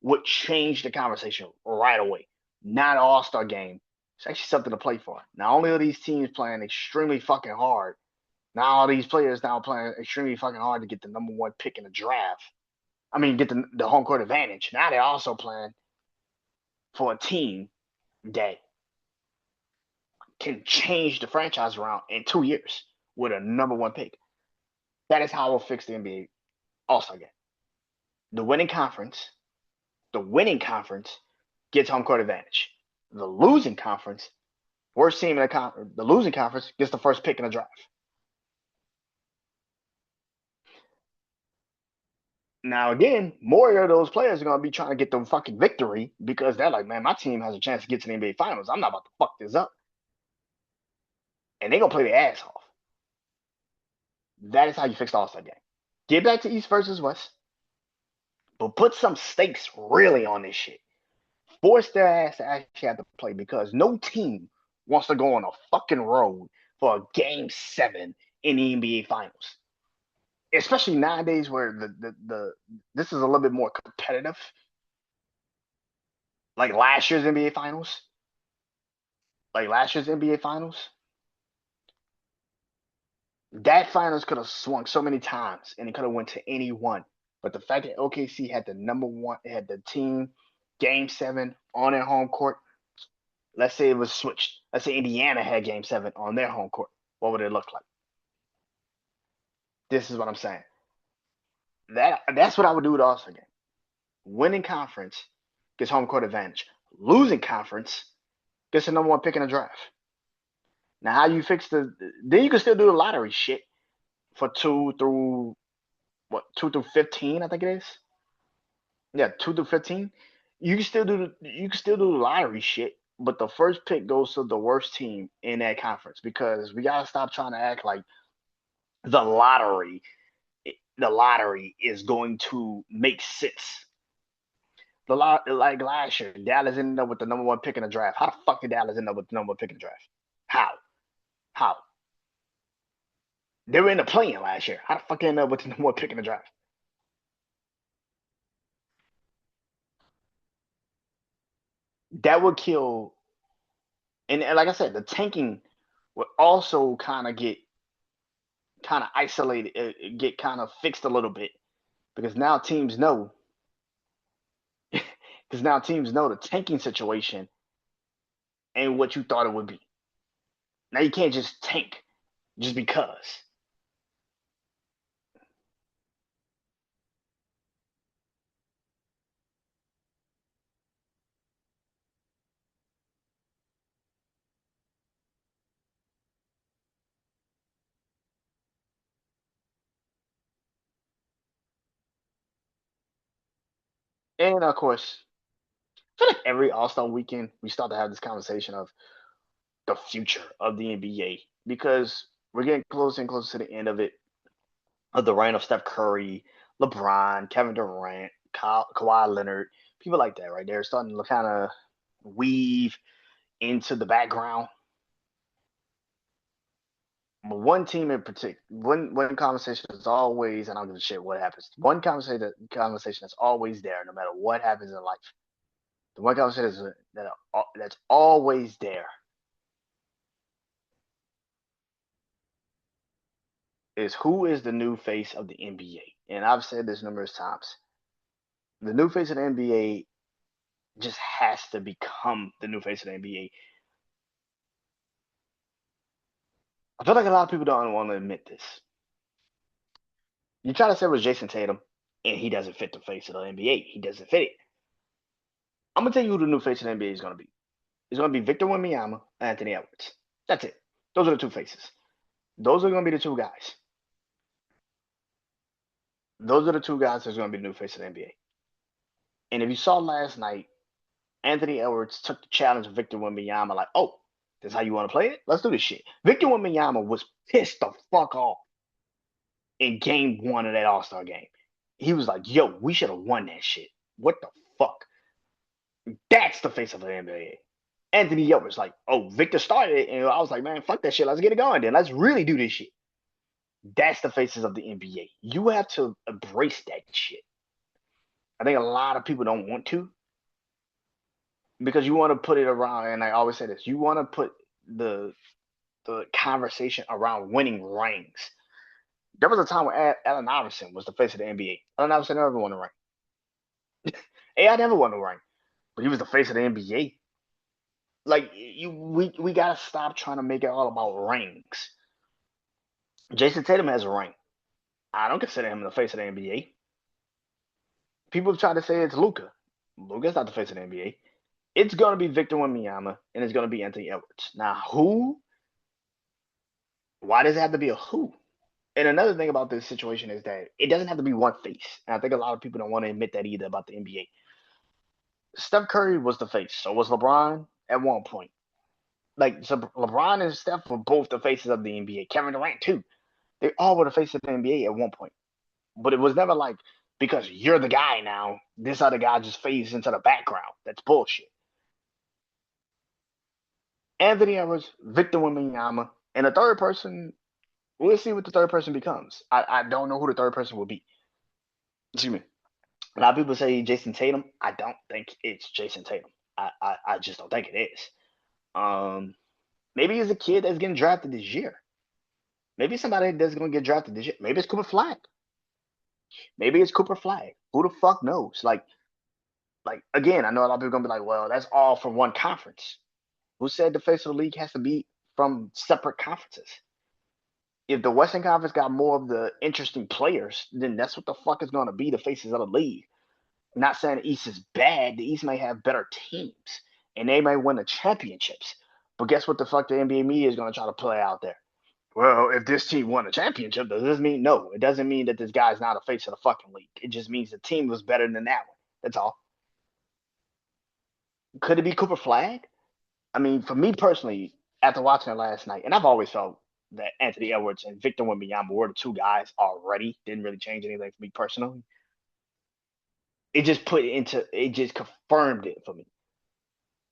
would change the conversation right away. Not an all-star game. It's actually something to play for. Not only are these teams playing extremely fucking hard, now all these players now playing extremely fucking hard to get the number one pick in the draft. I mean, get the home court advantage. Now they're also playing for a team that can change the franchise around in 2 years with a number one pick. That is how we'll fix the NBA All-Star game. The winning conference gets home court advantage. The losing conference, worst team in the losing conference gets the first pick in the draft. Now again, more of those players are gonna be trying to get the fucking victory because they're like, man, my team has a chance to get to the NBA Finals. I'm not about to fuck this up, and they're gonna play their ass off. That is how you fix the All-Star game. Get back to East versus West, but put some stakes really on this shit. Force their ass to actually have to play because no team wants to go on a fucking road for a game 7 in the NBA Finals. Especially nowadays where the this is a little bit more competitive. Like last year's NBA Finals. That finals could have swung so many times and it could have went to anyone. But the fact that OKC had the number one, had the team game 7 on their home court. Let's say it was switched. Let's say Indiana had game 7 on their home court. What would it look like? This is what I'm saying. That's what I would do with the All-Star game. Winning conference gets home court advantage. Losing conference gets the number one pick in the draft. Now, how you fix then you can still do the lottery shit for 2 through 15, I think it is. Yeah, 2 through 15. You can still do the lottery shit, but the first pick goes to the worst team in that conference because we gotta stop trying to act like the lottery is going to make sense. Like last year, Dallas ended up with the number one pick in the draft. How the fuck did Dallas end up with the number one pick in the draft? How? How? They were in the play-in last year. How the fuck they end up with the number one pick in the draft? That would kill. And like I said, the tanking would also kind of isolated, get kind of fixed a little bit because now teams know because now teams know the tanking situation ain't what you thought it would be. Now you can't just tank just because. And of course, I feel like every All Star weekend we start to have this conversation of the future of the NBA because we're getting closer and closer to the end of it, of the reign of Steph Curry, LeBron, Kevin Durant, Kawhi Leonard, people like that, right? They're starting to kind of weave into the background. But one team in particular, one conversation is always, and I don't give a shit what happens. One conversation that's always there, no matter what happens in life. The one conversation that's always there is who is the new face of the NBA. And I've said this numerous times. The new face of the NBA just has to become the new face of the NBA. I feel like a lot of people don't want to admit this. You try to say it was Jason Tatum, and he doesn't fit the face of the NBA. He doesn't fit it. I'm gonna tell you who the new face of the NBA is gonna be. It's gonna be Victor Wembanyama, Anthony Edwards. That's it. Those are the two faces. Those are gonna be the two guys. Those are the two guys that's gonna be the new face of the NBA. And if you saw last night, Anthony Edwards took the challenge of Victor Wembanyama, like, oh, this is how you want to play it? Let's do this shit. Victor Wembanyama was pissed the fuck off in game one of that All Star game. He was like, yo, we should have won that shit. What the fuck? That's the face of the NBA. Anthony Edwards, like, oh, Victor started it. And I was like, man, fuck that shit. Let's get it going then. Let's really do this shit. That's the faces of the NBA. You have to embrace that shit. I think a lot of people don't want to because you want to put it around, and I always say this, you want to put the the conversation around winning rings. There was a time when Allen Iverson was the face of the NBA. Allen Iverson never won a ring. AI never won a ring, but he was the face of the NBA. Like we gotta stop trying to make it all about rings. Jason Tatum has a ring. I don't consider him the face of the NBA. People try to say it's Luka. Luka's not the face of the NBA. It's gonna be Victor Wembanyama and it's gonna be Anthony Edwards. Now, who? Why does it have to be a who? And another thing about this situation is that it doesn't have to be one face. And I think a lot of people don't want to admit that either about the NBA. Steph Curry was the face. So was LeBron at one point. Like, so LeBron and Steph were both the faces of the NBA. Kevin Durant, too. They all were the faces of the NBA at one point. But it was never like, because you're the guy now, this other guy just fades into the background. That's bullshit. Anthony Edwards, Victor Wembanyama, and a third person, we'll see what the third person becomes. I don't know who the third person will be. Excuse me. A lot of people say Jason Tatum. I don't think it's Jason Tatum. I just don't think it is. Um, maybe it's a kid that's getting drafted this year. Maybe somebody that's going to get drafted this year. Maybe it's Cooper Flag. Maybe it's Cooper Flag. Who the fuck knows? Like again, I know a lot of people are gonna be like, well, that's all from one conference. Who said the face of the league has to be from separate conferences? If the Western Conference got more of the interesting players, then that's what the fuck is gonna be the faces of the league. I'm not saying the East is bad. The East may have better teams and they may win the championships. But guess what the fuck the NBA media is gonna try to play out there? Well, if this team won a championship, does this mean no? It doesn't mean that this guy's not a face of the fucking league. It just means the team was better than that one. That's all. Could it be Cooper Flag? I mean, for me personally, after watching it last night, and I've always felt that Anthony Edwards and Victor Wembanyama were the two guys already. Didn't really change anything for me personally. It just confirmed it for me.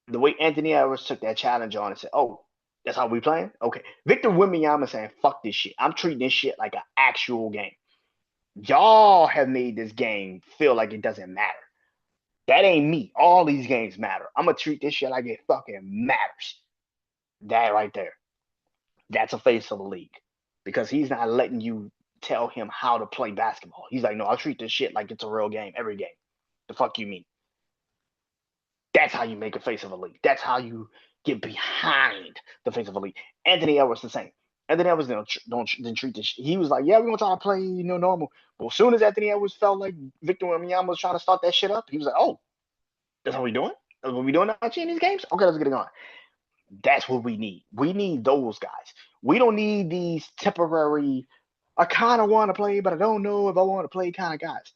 The way Anthony Edwards took that challenge on and said, "Oh, That's how we playing? Okay. Victor Wembanyama saying, fuck this shit. I'm treating this shit like an actual game. Y'all have made this game feel like it doesn't matter. That ain't me. All these games matter. I'm gonna treat this shit like it fucking matters. That right there. That's a face of the league. Because he's not letting you tell him how to play basketball. He's like, no, I'll treat this shit like it's a real game every game. The fuck you mean? That's how you make a face of a league. That's how you get behind the face of a league. Anthony Edwards the same. Anthony Edwards didn't treat this. He was like, yeah, we're gonna try to play normal. But as soon as Anthony Edwards felt like Victor Wembanyama was trying to start that shit up, he was like, oh, that's how we doing. That's what we doing now in these games. Okay, let's get it going. That's what we need. We need those guys. We don't need these temporary. I kind of want to play, but I don't know if I want to play kind of guys.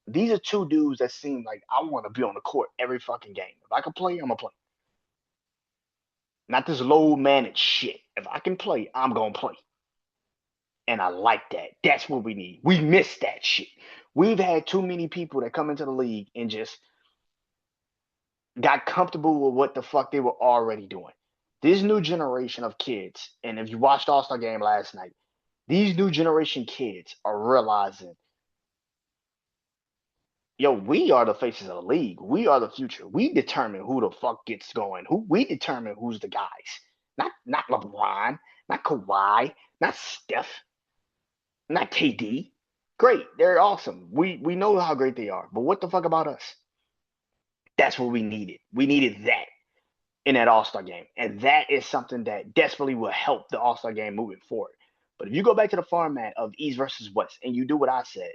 These are two dudes that seem like I want to be on the court every fucking game. If I can play, I'm gonna play. Not this low managed shit. If I can play, I'm gonna play. And I like that. That's what we need. We miss that shit. We've had too many people that come into the league and just got comfortable with what the fuck they were already doing. This new generation of kids, and if you watched All-Star Game last night, these new generation kids are realizing, yo, we are the faces of the league. We are the future. We determine who the fuck gets going. We determine who's the guys. Not LeBron, not Kawhi, not Steph, not KD. Great, they're awesome. We know how great they are. But what the fuck about us? That's what we needed. We needed that in that All-Star game. And that is something that desperately will help the All-Star game moving forward. But if you go back to the format of East versus West and you do what I said,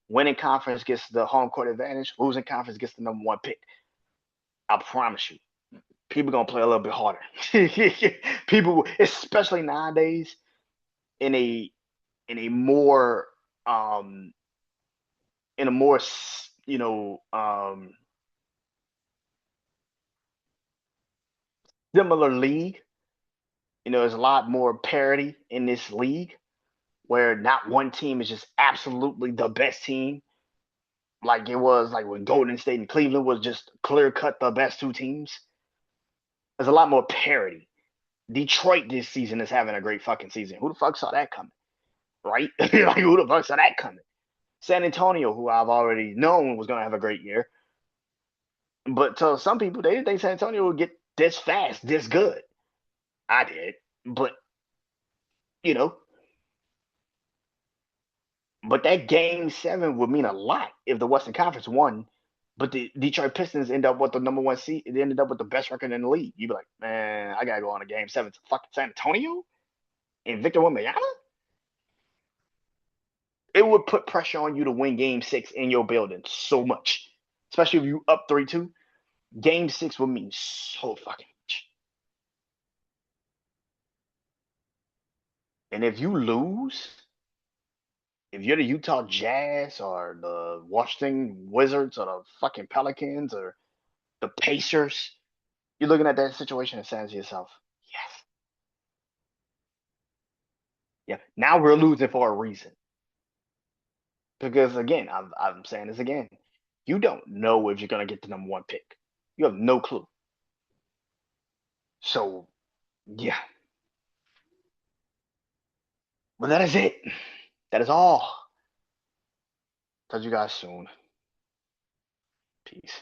winning conference gets the home court advantage, losing conference gets the number one pick. I promise you, people are gonna play a little bit harder. People, especially nowadays, in a in a more um in a more similar league. There's a lot more parity in this league where not one team is just absolutely the best team, like it was like when Golden State and Cleveland was just clear cut the best two teams. There's a lot more parity. Detroit this season is having a great fucking season. Who the fuck saw that coming? Right? Like who the fuck saw that coming? San Antonio, who I've already known was gonna have a great year. But to some people, they didn't think San Antonio would get this fast, this good. I did. But you know, but that game 7 would mean a lot if the Western Conference won. But the Detroit Pistons end up with the number one seed. They ended up with the best record in the league. You'd be like, man, I gotta go on a game 7 to fucking San Antonio and Victor Wembanyama. It would put pressure on you to win game 6 in your building so much, especially if you up 3-2. Game 6 would mean so fucking much. And if you lose, if you're the Utah Jazz or the Washington Wizards or the fucking Pelicans or the Pacers, you're looking at that situation and saying to yourself, yes, yeah, now we're losing for a reason. Because again, I'm saying this again, you don't know if you're gonna get the number one pick. You have no clue. So yeah, but that is it. That is all. Talk to you guys soon. Peace.